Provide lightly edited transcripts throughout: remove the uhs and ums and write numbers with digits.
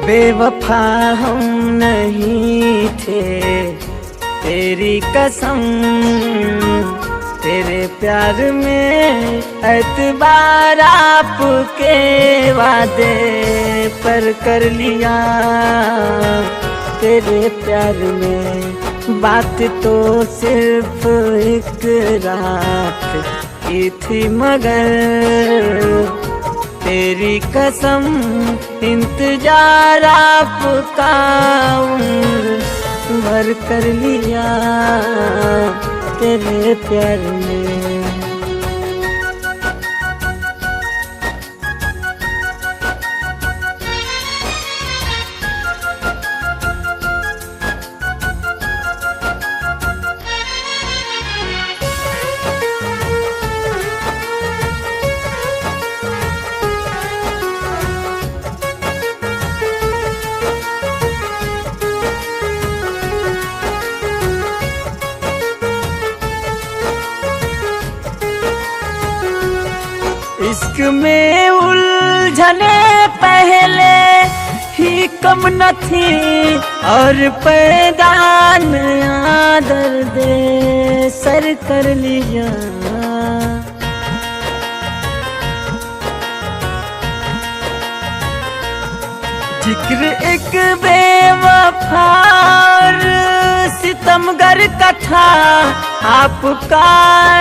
बेवफा हम नहीं थे, तेरी कसम। तेरे प्यार में एतबार आपके वादे पर कर लिया। तेरे प्यार में बात तो सिर्फ एक रात की थी, मगर तेरी कसम इंतजार आपका उम्र भर कर लिया तेरे प्यार में। इश्क में उलझने पहले ही कम न थी, और पैदा नया दर्द सर कर लिया। जिक्र एक बेवफा और सितमगर का था, आपका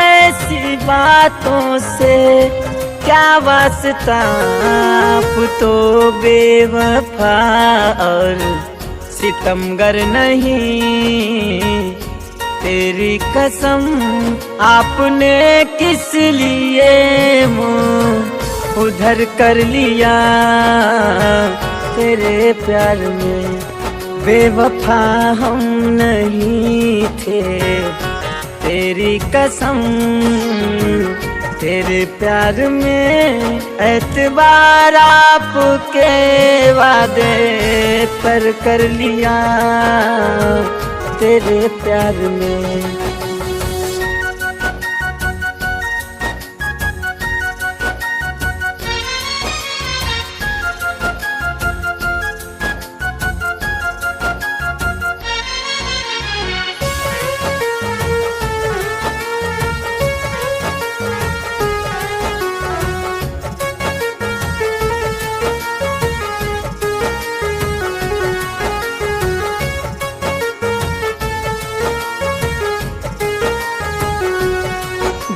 ऐसी बातों से क्या वास्ता। आप तो बेवफा और सितमगर नहीं, तेरी कसम आपने किस लिए मुँह उधर कर लिया तेरे प्यार में। बेवफा हम नहीं थे, तेरी कसम। तेरे प्यार में एतबार आपके वादे पर कर लिया तेरे प्यार में।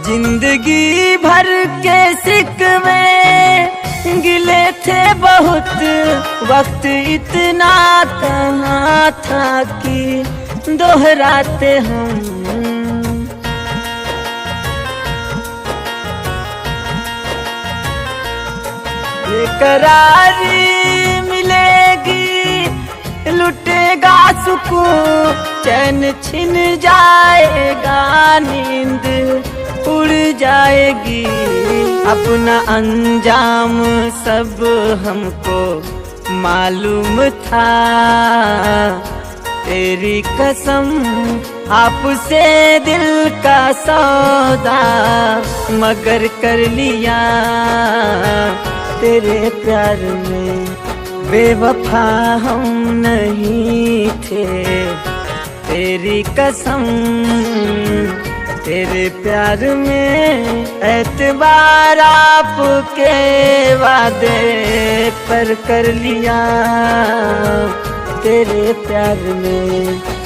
जिंदगी भर के सिकवे गिले थे बहुत, वक्त इतना कहाँ था कि दोहराते हम। बेकरारी मिलेगी, लुटेगा सुकून, चैन छिन जाएगा, नींद उड़ जाएगी। अपना अंजाम सब हमको मालूम था, तेरी कसम आपसे दिल का सौदा मगर कर लिया तेरे प्यार में। बेवफा हम नहीं थे, तेरी कसम। तेरे प्यार में एतबार आपके वादे पर कर लिया तेरे प्यार में।